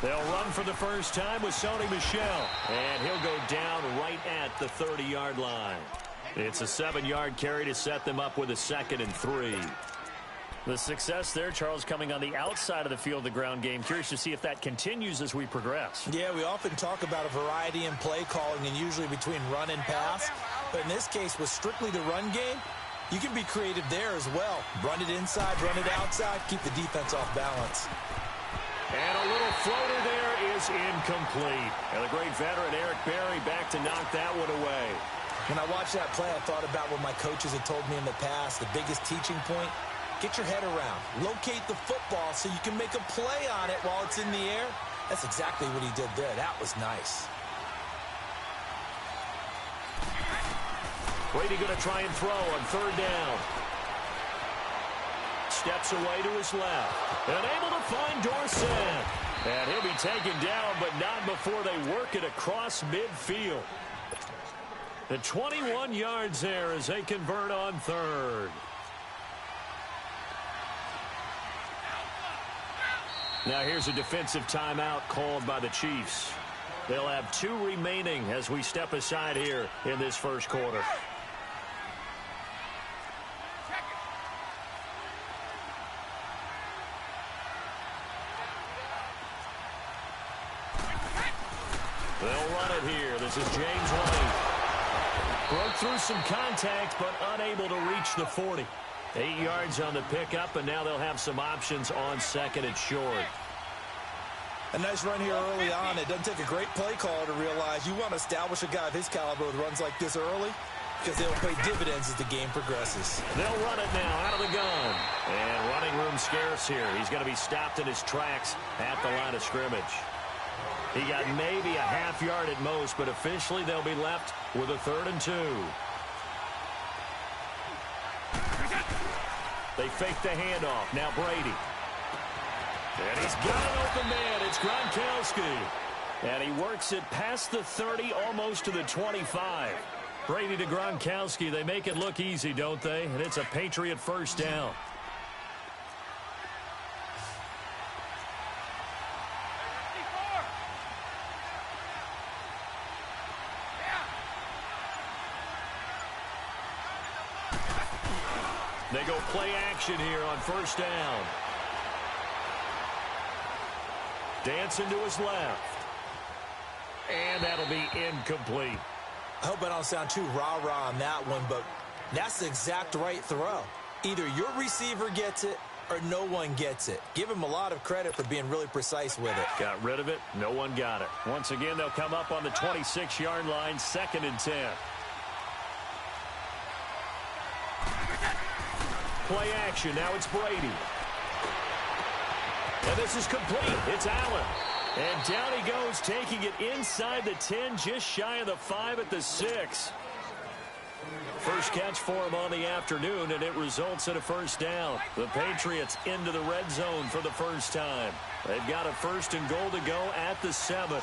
They'll run for the first time with Sony Michel. And he'll go down right at the 30-yard line. It's a 7-yard carry to set them up with a 2nd and 3. The success there, Charles, coming on the outside of the field, the ground game. Curious to see if that continues as we progress. Yeah, we often talk about a variety in play calling and usually between run and pass. But in this case, with strictly the run game, you can be creative there as well. Run it inside, run it outside, keep the defense off balance. And a little floater there is incomplete. And the great veteran Eric Berry back to knock that one away. When I watched that play, I thought about what my coaches had told me in the past. The biggest teaching point, get your head around. Locate the football so you can make a play on it while it's in the air. That's exactly what he did there. That was nice. Brady going to try and throw on 3rd down. Steps away to his left. And able to find Dorsett. And he'll be taken down, but not before they work it across midfield. The 21 yards there as they convert on 3rd. Now here's a defensive timeout called by the Chiefs. They'll have 2 remaining as we step aside here in this first quarter. They'll run it here. This is James White. Broke through some contact, but unable to reach the 40. 8 yards on the pickup, and now they'll have some options on 2nd and short. A nice run here early on. It doesn't take a great play caller to realize you want to establish a guy of his caliber with runs like this early because they'll pay dividends as the game progresses. They'll run it now out of the gun. And running room scarce here. He's going to be stopped in his tracks at the line of scrimmage. He got maybe a half-yard at most, but officially they'll be left with a 3rd and 2. They fake the handoff. Now Brady. And he's got an open man. It's Gronkowski. And he works it past the 30, almost to the 25. Brady to Gronkowski. They make it look easy, don't they? And it's a Patriot first down. They go play action here on 1st down. Dancing to his left. And that'll be incomplete. I hope I don't sound too rah-rah on that one, but that's the exact right throw. Either your receiver gets it or no one gets it. Give him a lot of credit for being really precise with it. Got rid of it. No one got it. Once again, they'll come up on the 26-yard line, 2nd and 10. Play action. Now it's Brady. And this is complete. It's Allen. And down he goes, taking it inside the 10, just shy of the 5 at the 6. First catch for him on the afternoon, and it results in a 1st down. The Patriots into the red zone for the first time. They've got a 1st and goal to go at the 7.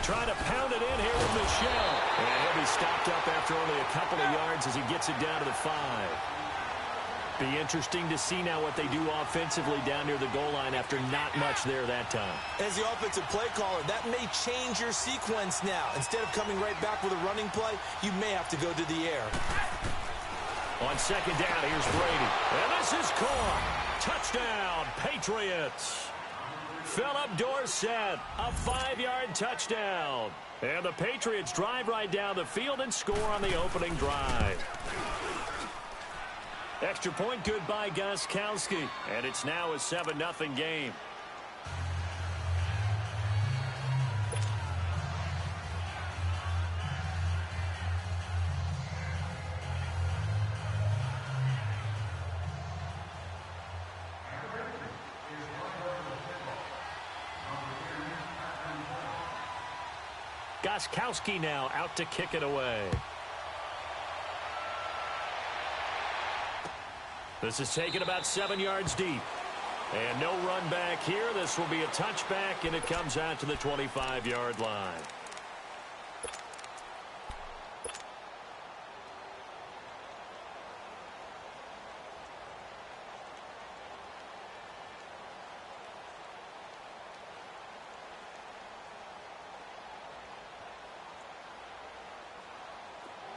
Trying to pound it in here with Michel. And he'll be stopped up after only a couple of yards as he gets it down to the 5. Be interesting to see now what they do offensively down near the goal line after not much there that time. As the offensive play caller, that may change your sequence now. Instead of coming right back with a running play, you may have to go to the air. On 2nd down, here's Brady. And this is caught. Touchdown, Patriots. Philip Dorsett, a 5-yard touchdown. And the Patriots drive right down the field and score on the opening drive. Extra point good by Gronkowski. And it's now a 7-0 game. Gronkowski now out to kick it away. This is taken about 7 yards deep. And no run back here. This will be a touchback, and it comes out to the 25-yard line.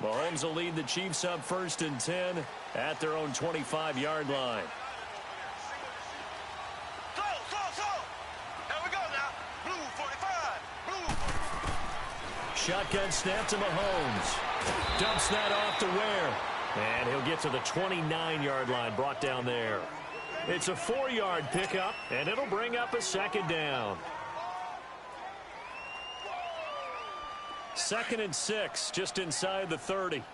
Mahomes will lead the Chiefs up 1st and 10 at their own 25-yard line. Here we go now. Blue 45. Blue 45. Shotgun snap to Mahomes. Dumps that off to Ware. And he'll get to the 29-yard line, brought down there. It's a 4-yard pickup, and it'll bring up a 2nd down. 2nd and 6, just inside the 30. Here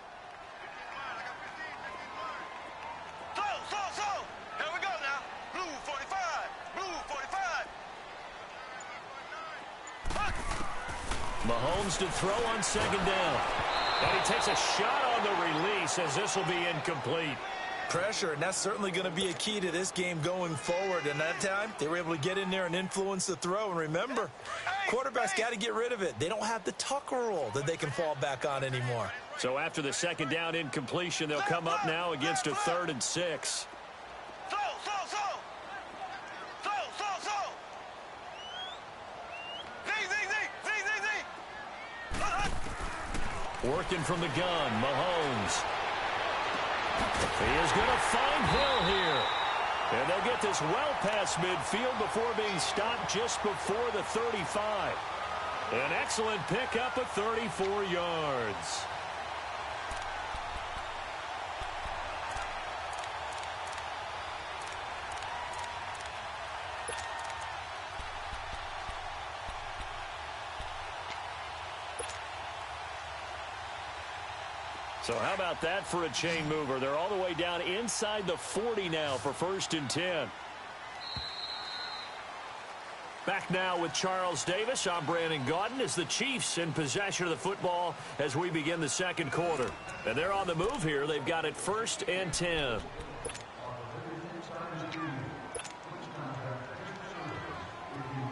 we go now. Blue 45. Blue 45. Mahomes to throw on 2nd down. And he takes a shot on the release as this will be incomplete. Pressure, and that's certainly going to be a key to this game going forward. And that time, they were able to get in there and influence the throw. And remember, quarterbacks got to get rid of it. They don't have the tuck roll that they can fall back on anymore. So after the 2nd down incompletion, they'll come up now against a 3rd and 6. Working from the gun, Mahomes. He is going to find Hill here. And they'll get this well past midfield before being stopped just before the 35. An excellent pickup of 34 yards. So how about that for a chain mover? They're all the way down inside the 40 now for 1st and 10. Back now with Charles Davis. I'm Brandon Gaudin as the Chiefs in possession of the football as we begin the 2nd quarter. And they're on the move here. They've got it 1st and 10.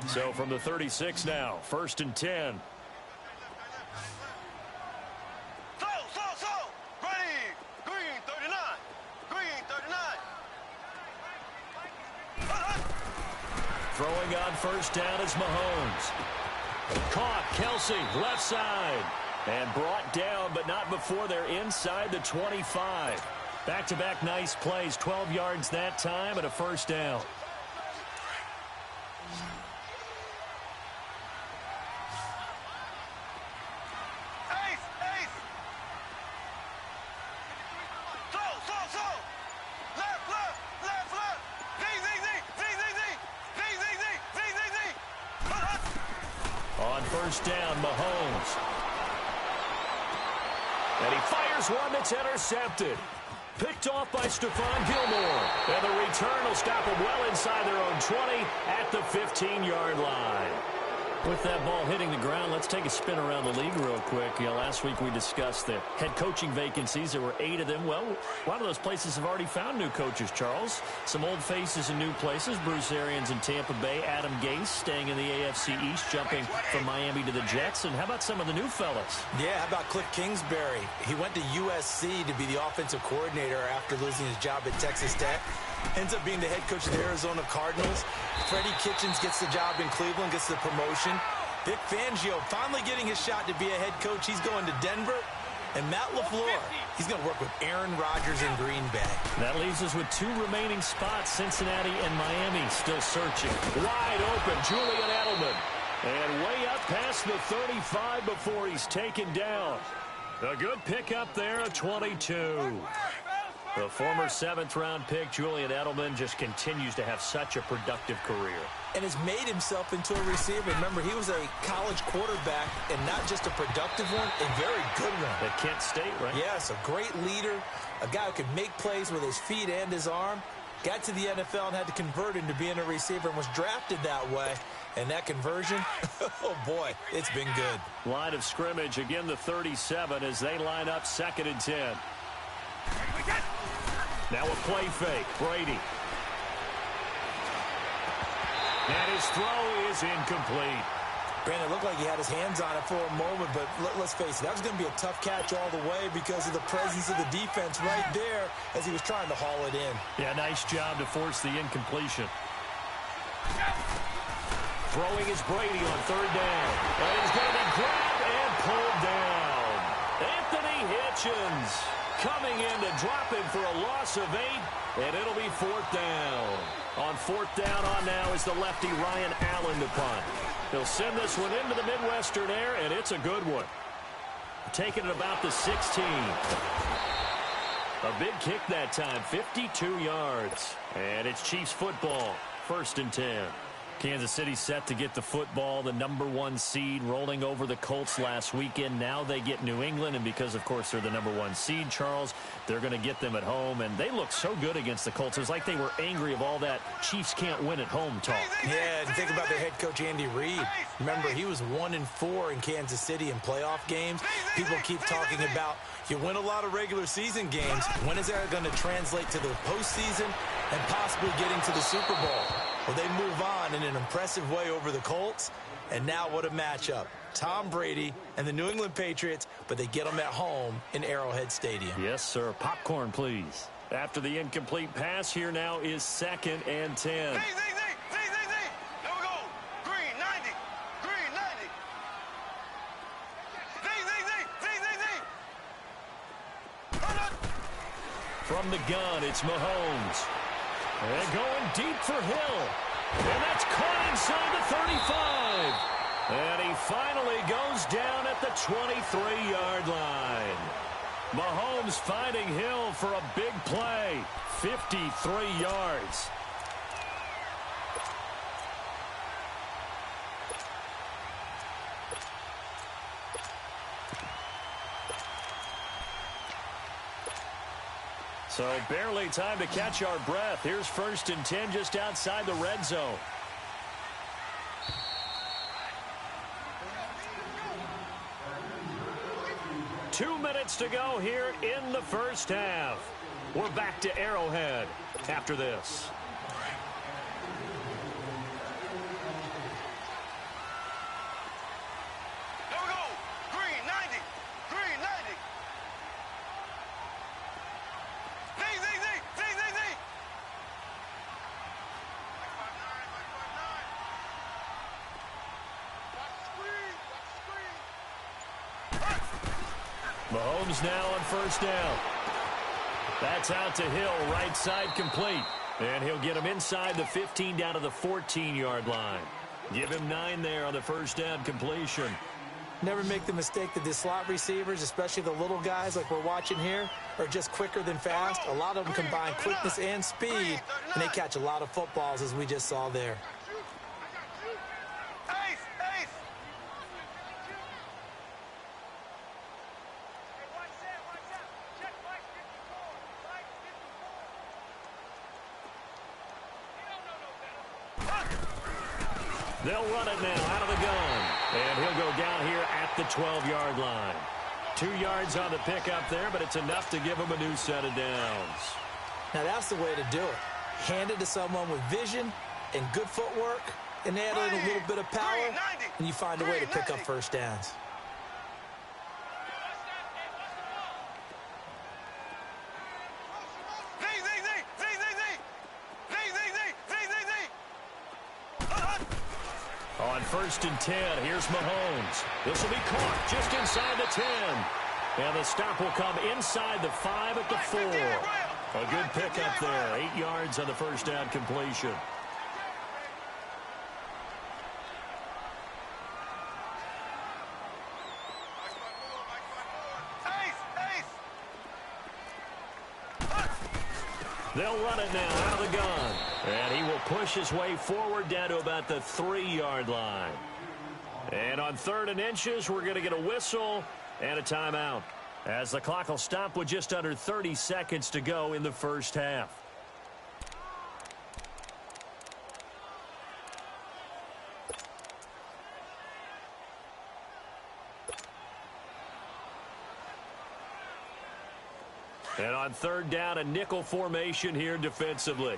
So from the 36 now, 1st and 10. Throwing on 1st down is Mahomes. Caught, Kelsey, left side. And brought down, but not before they're inside the 25. Back-to-back nice plays, 12 yards that time and a 1st down. On 1st down, Mahomes. And he fires one that's intercepted. Picked off by Stephon Gilmore. And the return will stop him well inside their own 20 at the 15-yard line. With that ball hitting the ground, let's take a spin around the league real quick. You know, last week we discussed the head coaching vacancies. There were 8 of them. Well, a lot of those places have already found new coaches, Charles. Some old faces in new places. Bruce Arians in Tampa Bay. Adam Gase staying in the AFC East, jumping from Miami to the Jets. And how about some of the new fellas? Yeah, how about Cliff Kingsbury? He went to USC to be the offensive coordinator after losing his job at Texas Tech. Ends up being the head coach of the Arizona Cardinals. Freddie Kitchens gets the job in Cleveland, gets the promotion. Vic Fangio finally getting his shot to be a head coach. He's going to Denver. And Matt LaFleur, he's going to work with Aaron Rodgers in Green Bay. That leaves us with 2 remaining spots, Cincinnati and Miami still searching. Wide open, Julian Edelman. And way up past the 35 before he's taken down. A good pickup there, a 22. The former 7th-round pick, Julian Edelman, just continues to have such a productive career. And has made himself into a receiver. Remember, he was a college quarterback, and not just a productive one, a very good one. At Kent State, right? Yes, a great leader, a guy who could make plays with his feet and his arm. Got to the NFL and had to convert into being a receiver and was drafted that way. And that conversion, oh boy, it's been good. Line of scrimmage, again the 37 as they line up 2nd and 10. Now a play fake, Brady. And his throw is incomplete. Brandon, it looked like he had his hands on it for a moment, but let's face it, that was going to be a tough catch all the way because of the presence of the defense right there as he was trying to haul it in. Yeah, nice job to force the incompletion. Throwing is Brady on 3rd down. And he's going to be grabbed and pulled down at Anthony Hitchens coming in to drop him for a loss of 8, and it'll be 4th down. On 4th down on now is the lefty Ryan Allen to punt. He'll send this one into the Midwestern air, and it's a good one. Taking it about the 16. A big kick that time, 52 yards. And it's Chiefs football, 1st and 10. Kansas City set to get the football, the #1 seed, rolling over the Colts last weekend. Now they get New England, and because, of course, they're the #1 seed, Charles, they're going to get them at home. And they look so good against the Colts. It was like they were angry of all that Chiefs can't win at home talk. Yeah, and think about their head coach, Andy Reid. Remember, he was 1-4 in Kansas City in playoff games. People keep talking about you win a lot of regular season games. When is that going to translate to the postseason and possibly getting to the Super Bowl? Well, they move on in an impressive way over the Colts. And now what a matchup. Tom Brady and the New England Patriots, but they get them at home in Arrowhead Stadium. Yes, sir. Popcorn, please. After the incomplete pass, here now is 2nd and 10. There we go. Green 90. Green 90. From the gun, it's Mahomes. And going deep for Hill. And that's caught inside the 35. And he finally goes down at the 23-yard line. Mahomes finding Hill for a big play. 53 yards. So barely time to catch our breath. Here's 1st and 10 just outside the red zone. Two minutes to go here in the first half. We're back to Arrowhead after this. There we go. Green 90. Green 90. Mahomes now on 1st down. That's out to Hill, right side complete. And he'll get him inside the 15 down to the 14-yard line. Give him 9 there on the 1st down completion. Never make the mistake that the slot receivers, especially the little guys like we're watching here, are just quicker than fast. A lot of them combine quickness and speed, and they catch a lot of footballs, as we just saw there. They'll run it now out of the gun. And he'll go down here at the 12-yard line. 2 yards on the pickup there, but it's enough to give him a new set of downs. Now that's the way to do it. Hand it to someone with vision and good footwork, and add in a little bit of power, and you find a way to pick up 1st downs. On 1st and 10, here's Mahomes. This will be caught just inside the 10. And the stop will come inside the 5 at the 4. A good pickup there. 8 yards on the 1st down completion. They'll run it now out of the gun. And he will push his way forward down to about the 3-yard line. And on 3rd and inches, we're going to get a whistle and a timeout, as the clock will stop with just under 30 seconds to go in the first half. And on 3rd down, a nickel formation here defensively.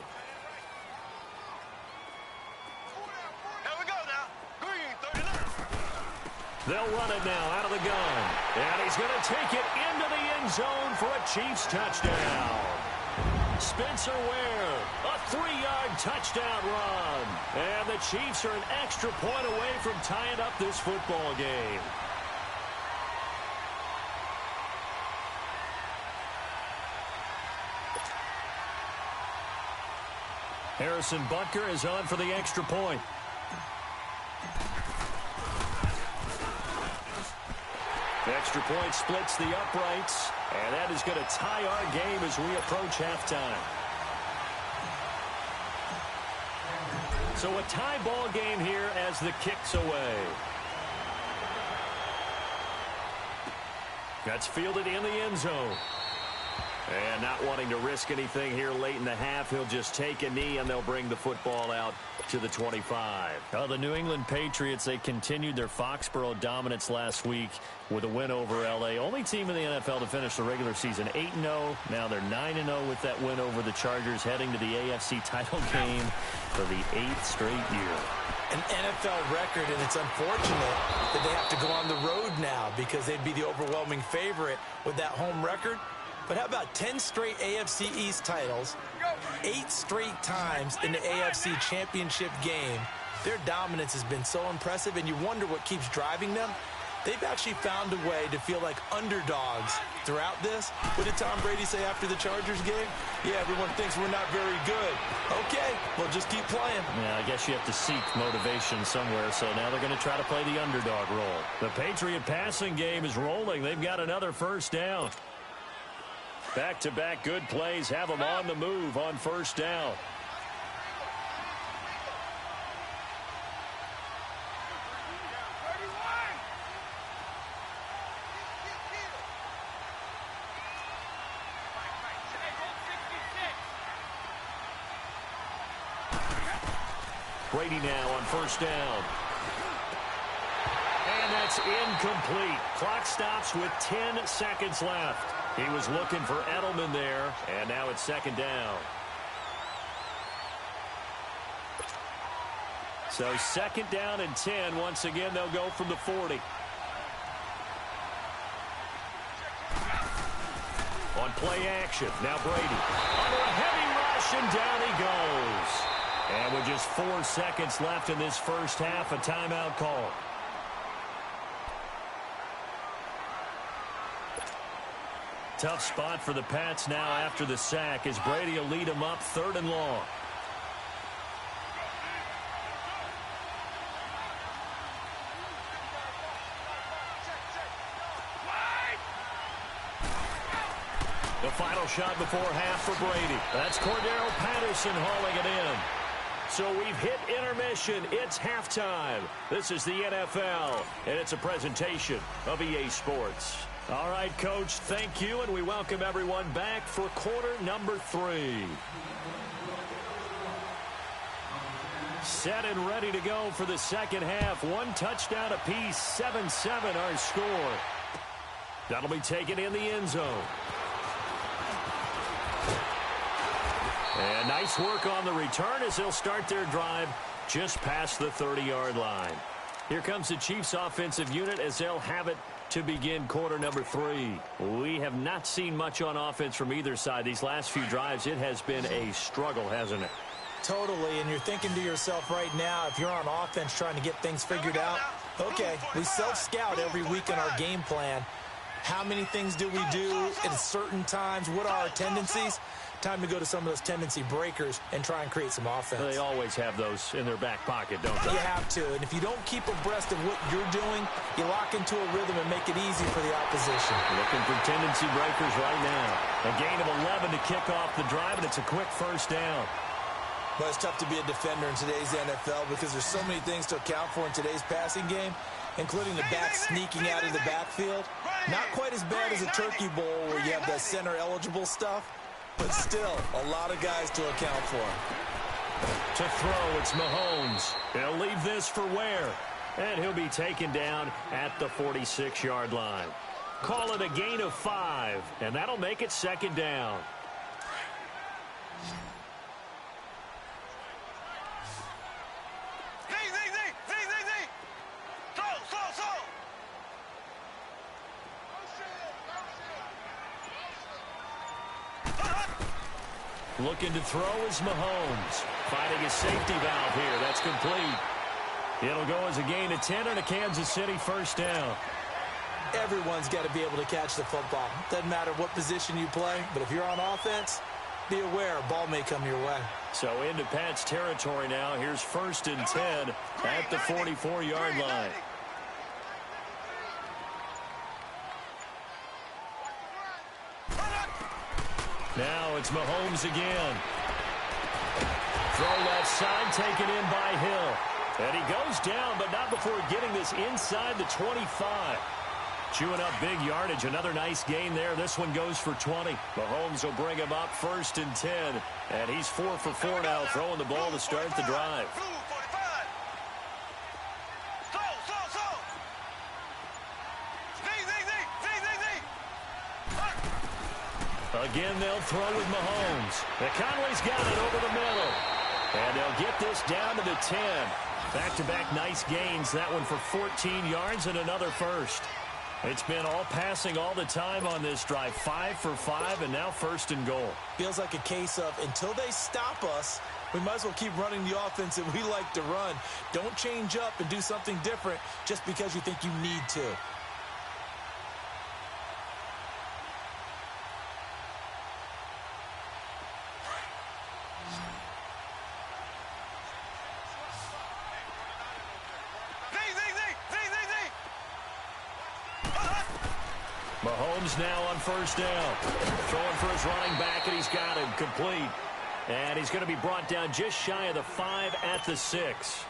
They'll run it now out of the gun. And he's going to take it into the end zone for a Chiefs touchdown. Spencer Ware, a 3-yard touchdown run. And the Chiefs are an extra point away from tying up this football game. Harrison Butker is on for the extra point. The extra point splits the uprights, and that is going to tie our game as we approach halftime. So a tie ball game here as the kick's away. That's fielded in the end zone. And not wanting to risk anything here late in the half, he'll just take a knee and they'll bring the football out to the 25. Oh, the New England Patriots, they continued their Foxborough dominance last week with a win over L.A. Only team in the NFL to finish the regular season 8-0. Now they're 9-0 with that win over the Chargers, heading to the AFC title game for the 8th straight year. An NFL record, and it's unfortunate that they have to go on the road now because they'd be the overwhelming favorite with that home record. But how about 10 straight AFC East titles, 8 straight times in the AFC Championship game? Their dominance has been so impressive, and you wonder what keeps driving them. They've actually found a way to feel like underdogs throughout this. What did Tom Brady say after the Chargers game? Yeah, everyone thinks we're not very good. Okay, well, just keep playing. Yeah, I guess you have to seek motivation somewhere, so now they're going to try to play the underdog role. The Patriot passing game is rolling. They've got another first down. Back-to-back good plays have them on the move on first down. Brady now on first down. And that's incomplete. Clock stops with 10 seconds left. He was looking for Edelman there, and now it's second down. So second down and 10. Once again, they'll go from the 40. On play action, now Brady. Under a heavy rush, and down he goes. And with just 4 seconds left in this first half, a timeout call. Tough spot for the Pats now after the sack as Brady will lead them up 3rd and long. The final shot before half for Brady. That's Cordero Patterson hauling it in. So we've hit intermission. It's halftime. This is the NFL, and it's a presentation of EA Sports. All right, Coach, thank you, and we welcome everyone back for quarter number 3. Set and ready to go for the second half. 1 touchdown apiece, 7-7 our score. That'll be taken in the end zone. And nice work on the return as they'll start their drive just past the 30-yard line. Here comes the Chiefs offensive unit as they'll have it to begin quarter number 3. We have not seen much on offense from either side. These last few drives, it has been a struggle, hasn't it? Totally, and you're thinking to yourself right now, if you're on offense trying to get things figured out, okay, we self-scout every week in our game plan. How many things do we do at certain times? What are our tendencies? Time to go to some of those tendency breakers and try and create some offense. They always have those in their back pocket, don't they? You have to, and if you don't keep abreast of what you're doing, you lock into a rhythm and make it easy for the opposition. Looking for tendency breakers right now. A gain of 11 to kick off the drive, and it's a quick first down. Well, it's tough to be a defender in today's NFL because there's so many things to account for in today's passing game, including the back sneaking out of the backfield. Not quite as bad as a turkey bowl where you have the center-eligible stuff, but still a lot of guys to account for. To throw, it's Mahomes. He'll leave this for Ware, and he'll be taken down at the 46-yard line. Call it a gain of 5, and that'll make it second down. Looking to throw is Mahomes. Finding his safety valve here. That's complete. It'll go as a gain of 10 and a Kansas City first down. Everyone's got to be able to catch the football. Doesn't matter what position you play, but if you're on offense, be aware, a ball may come your way. So into Pat's territory now. Here's 1st and 10 at the 44-yard line. Now it's Mahomes again. Throw left side, taken in by Hill. And he goes down, but not before getting this inside the 25. Chewing up big yardage. Another nice gain there. This one goes for 20. Mahomes will bring him up 1st and 10. And he's 4 for 4 now, throwing the ball to start the drive. Again, they'll throw with Mahomes. Conley's got it over the middle. And they'll get this down to the 10. Back-to-back nice gains. That one for 14 yards and another first. It's been all passing all the time on this drive. 5 for 5, and now 1st and goal. Feels like a case of until they stop us, we might as well keep running the offense that we like to run. Don't change up and do something different just because you think you need to. Mahomes now on 1st down. Throwing for his running back, and he's got him complete. And he's going to be brought down just shy of the 5 at the 6.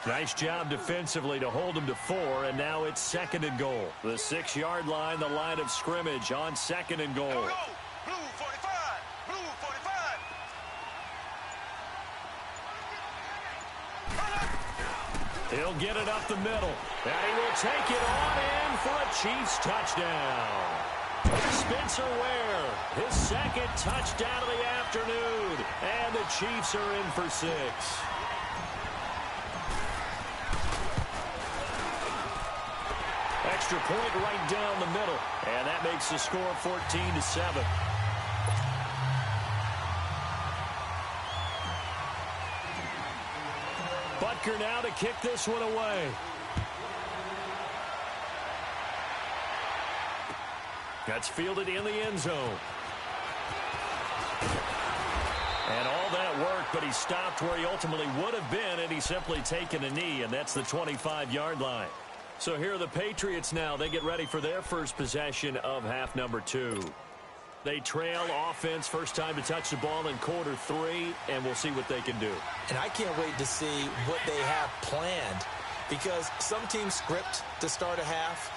Nice job defensively to hold him to 4, and now it's 2nd and goal. The 6-yard line, the line of scrimmage on 2nd and goal. Blue 45. Blue 45. He'll get it up the middle. And he will take it on in for a Chiefs touchdown. Spencer Ware, his 2nd touchdown of the afternoon. And the Chiefs are in for 6. Extra point right down the middle. And that makes the score 14-7. Butker now to kick this one away. That's fielded in the end zone. And all that work, but he stopped where he ultimately would have been, and he's simply taken a knee, and that's the 25-yard line. So here are the Patriots now. They get ready for their first possession of half number 2. They trail offense, first time to touch the ball in quarter 3, and we'll see what they can do. And I can't wait to see what they have planned, because some teams script to start a half.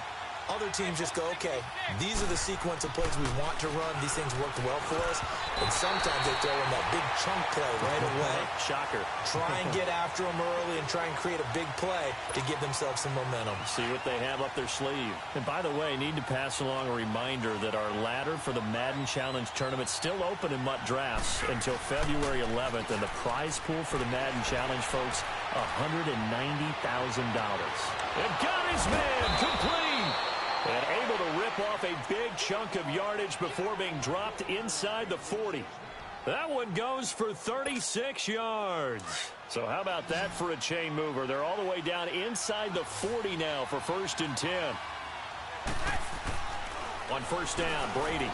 Other teams just go, okay, these are the sequence of plays we want to run. These things worked well for us. And sometimes they throw in that big chunk play right away. Shocker. Try and get after them early and try and create a big play to give themselves some momentum. See what they have up their sleeve. And by the way, need to pass along a reminder that our ladder for the Madden Challenge Tournament is still open in Mutt Drafts until February 11th. And the prize pool for the Madden Challenge, folks, $190,000. And got his man complete. And able to rip off a big chunk of yardage before being dropped inside the 40. That one goes for 36 yards. So how about that for a chain mover? They're all the way down inside the 40 now for 1st and 10. On 1st down, Brady.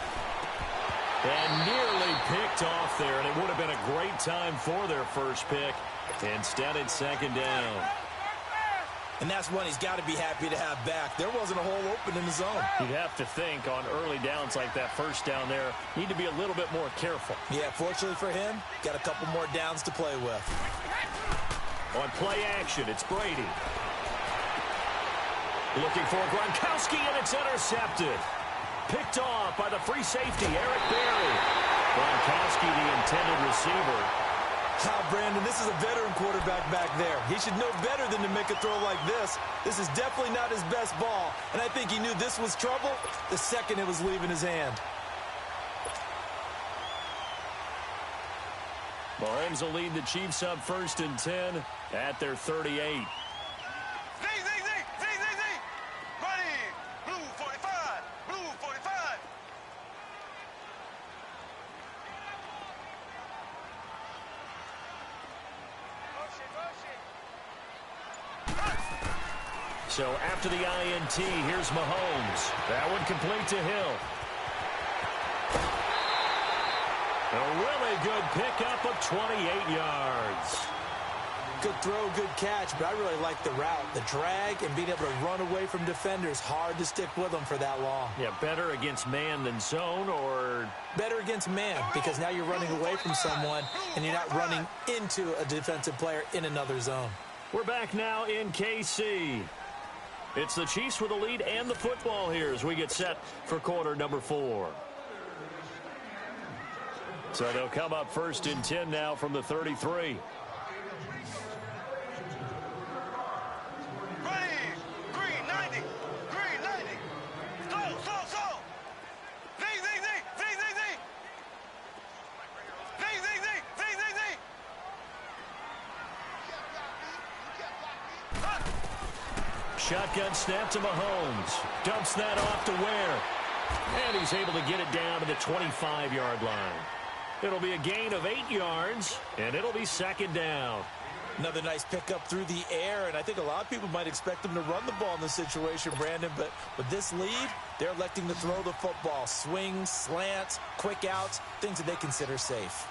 And nearly picked off there, and it would have been a great time for their first pick. Instead, it's 2nd down. And that's one he's got to be happy to have back. There wasn't a hole open in the zone. You'd have to think on early downs like that, 1st down there, need to be a little bit more careful. Yeah, fortunately for him, got a couple more downs to play with. On play action, it's Brady. Looking for Gronkowski, and it's intercepted. Picked off by the free safety, Eric Berry. Gronkowski, the intended receiver. Brandon, this is a veteran quarterback back there. He should know better than to make a throw like this. This is definitely not his best ball, and I think he knew this was trouble the second it was leaving his hand. Mahomes will lead the Chiefs up 1st and 10 at their 38. Ready. Blue 45. Blue 45. So after the INT, here's Mahomes. That one complete to Hill. A really a good pickup of 28 yards. Good throw, good catch, but I really like the route. The drag and being able to run away from defenders. Hard to stick with them for that long. Yeah, better against man than zone, or better against man, because now you're running away from someone and you're not running into a defensive player in another zone. We're back now in KC. It's the Chiefs with the lead and the football here as we get set for quarter number 4. So they'll come up 1st and 10 now from the 33. Shotgun snap to Mahomes. Dumps that off to Ware. And he's able to get it down to the 25-yard line. It'll be a gain of 8 yards, and it'll be 2nd down. Another nice pickup through the air, and I think a lot of people might expect them to run the ball in this situation, Brandon, but with this lead, they're electing to throw the football. Swings, slants, quick outs, things that they consider safe.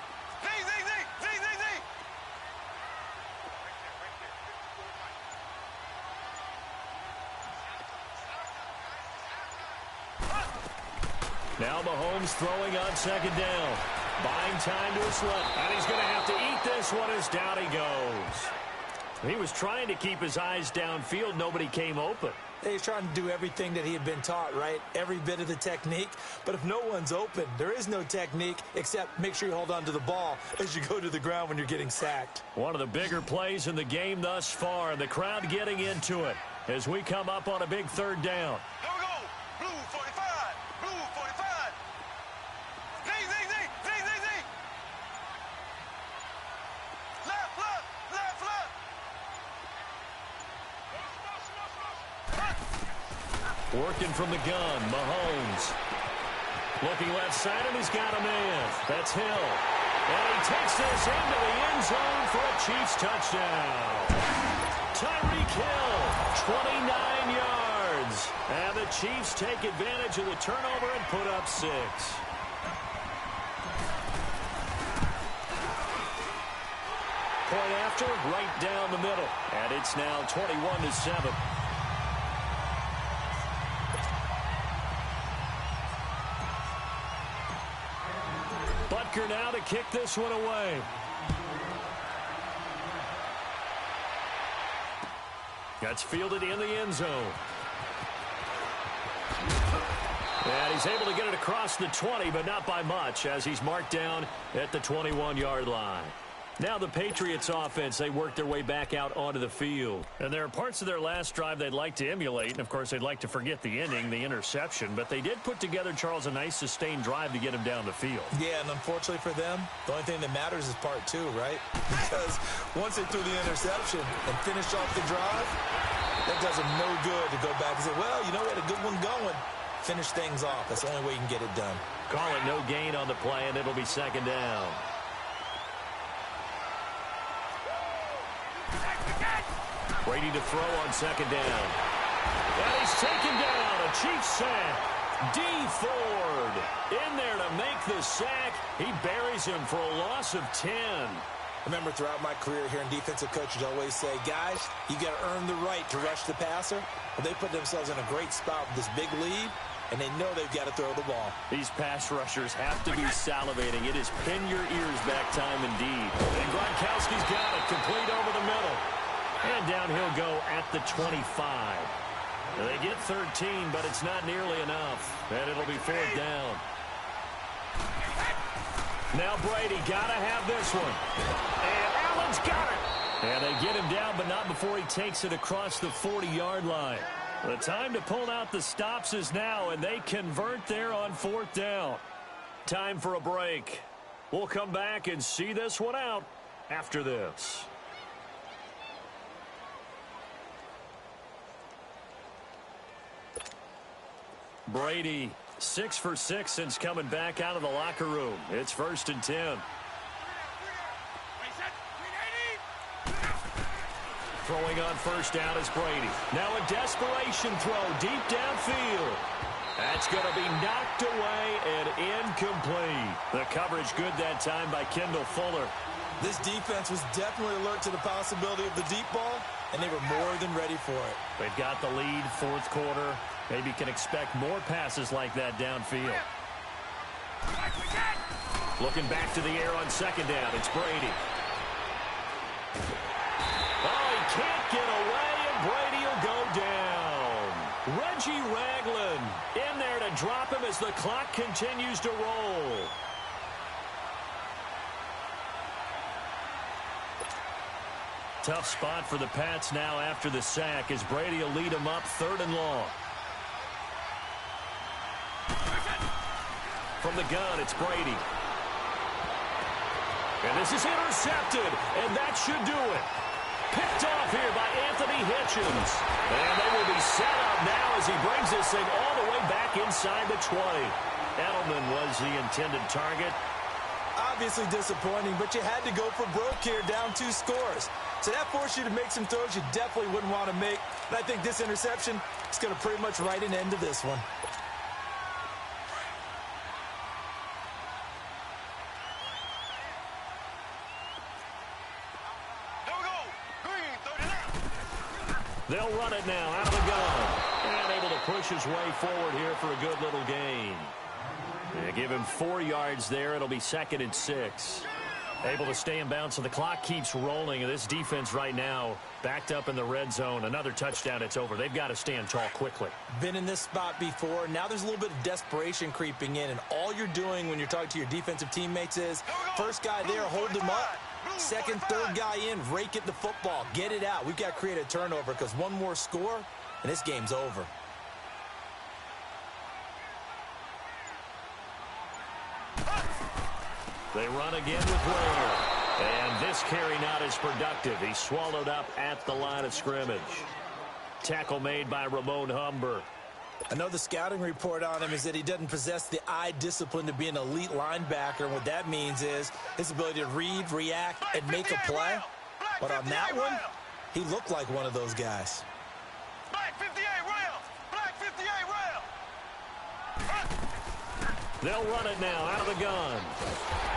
Now Mahomes throwing on 2nd down. Buying time to his left. And he's going to have to eat this one as down he goes. He was trying to keep his eyes downfield. Nobody came open. He's trying to do everything that he had been taught, right? Every bit of the technique. But if no one's open, there is no technique except make sure you hold on to the ball as you go to the ground when you're getting sacked. One of the bigger plays in the game thus far, and the crowd getting into it as we come up on a big 3rd down. Here we go. Blue 45. Blue 45. Working from the gun, Mahomes. Looking left side, and he's got a man. That's Hill. And he takes this into the end zone for a Chiefs touchdown. Tyreek Hill, 29 yards. And the Chiefs take advantage of the turnover and put up 6. Point after, right down the middle. And it's now 21-7. Butker now to kick this one away. That's fielded in the end zone. And he's able to get it across the 20, but not by much, as he's marked down at the 21-yard line. Now the Patriots offense, they work their way back out onto the field. And there are parts of their last drive they'd like to emulate. And, of course, they'd like to forget the ending, the interception. But they did put together, Charles, a nice sustained drive to get him down the field. Yeah, and unfortunately for them, the only thing that matters is part 2, right? Because once they threw the interception and finished off the drive, that does them no good to go back and say, well, you know, we had a good one going. Finish things off. That's the only way you can get it done. Call it no gain on the play, and it'll be 2nd down. Brady to throw on 2nd down. And he's taken down. A Chiefs sack. D. Ford in there to make the sack. He buries him for a loss of 10. Remember, throughout my career here in defensive coaches always say, guys, you got to earn the right to rush the passer. Well, they put themselves in a great spot with this big lead, and they know they've got to throw the ball. These pass rushers have to be salivating. It is pin your ears back time indeed. And Gronkowski's got it, complete over the middle. And down he'll go at the 25. They get 13, but it's not nearly enough. And it'll be 4th down. Now Brady got to have this one. And Allen's got it. And they get him down, but not before he takes it across the 40-yard line. The time to pull out the stops is now, and they convert there on 4th down. Time for a break. We'll come back and see this one out after this. Brady, 6 for 6 since coming back out of the locker room. It's 1st and 10. Throwing on 1st down is Brady. Now a desperation throw deep downfield. That's going to be knocked away and incomplete. The coverage good that time by Kendall Fuller. This defense was definitely alert to the possibility of the deep ball, and they were more than ready for it. They've got the lead, fourth quarter. Maybe can expect more passes like that downfield. Looking back to the air on second down. It's Brady. Oh, he can't get away, and Brady will go down. Reggie Ragland in there to drop him as the clock continues to roll. Tough spot for the Pats now after the sack as Brady will lead them up 3rd and long. From the gun, it's Brady. And this is intercepted, and that should do it. Picked off here by Anthony Hitchens. And they will be set up now as he brings this thing all the way back inside the 20. Edelman was the intended target. Obviously disappointing, but you had to go for broke here, down 2 scores. So that forced you to make some throws you definitely wouldn't want to make. And I think this interception is going to pretty much write an end to this one. They'll run it now out of the gun. And able to push his way forward here for a good little gain. They give him 4 yards there. It'll be 2nd and 6. Able to stay in bounds, so the clock keeps rolling. And this defense right now backed up in the red zone. Another touchdown, it's over. They've got to stand tall quickly. Been in this spot before. Now there's a little bit of desperation creeping in. And all you're doing when you're talking to your defensive teammates is, first guy there, hold him up. Second, third guy in, rake at the football. Get it out. We've got to create a turnover because one more score, and this game's over. They run again with Ware. And this carry not as productive. He's swallowed up at the line of scrimmage. Tackle made by Ramon Humber. I know the scouting report on him is that he doesn't possess the eye discipline to be an elite linebacker. And what that means is his ability to read, react, and make a play. But on that one, he looked like one of those guys. Black 58 rail! Black 58 rail! They'll run it now out of the gun.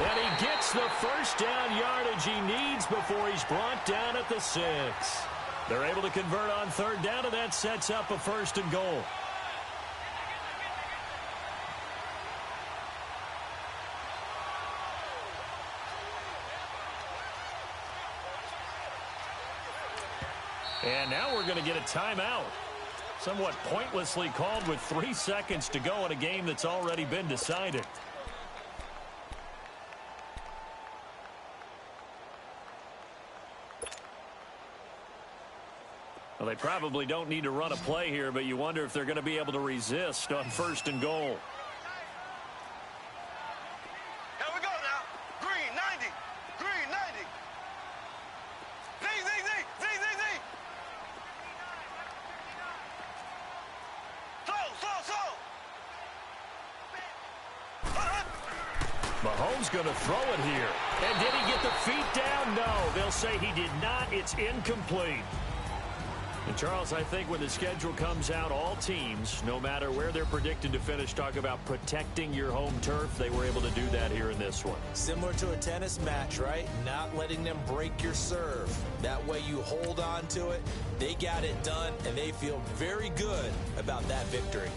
And he gets the first down yardage he needs before he's brought down at the 6. They're able to convert on 3rd down, and that sets up a 1st and goal. And now we're going to get a timeout. Somewhat pointlessly called with 3 seconds to go in a game that's already been decided. Well, they probably don't need to run a play here, but you wonder if they're going to be able to resist on 1st and goal. Here we go now. Green 90. Green 90. Z. Slow. Mahomes going to throw it here. And did he get the feet down? No. They'll say he did not. It's incomplete. And, Charles, I think when the schedule comes out, all teams, no matter where they're predicted to finish, talk about protecting your home turf. They were able to do that here in this one. Similar to a tennis match, right? Not letting them break your serve. That way you hold on to it. They got it done, and they feel very good about that victory.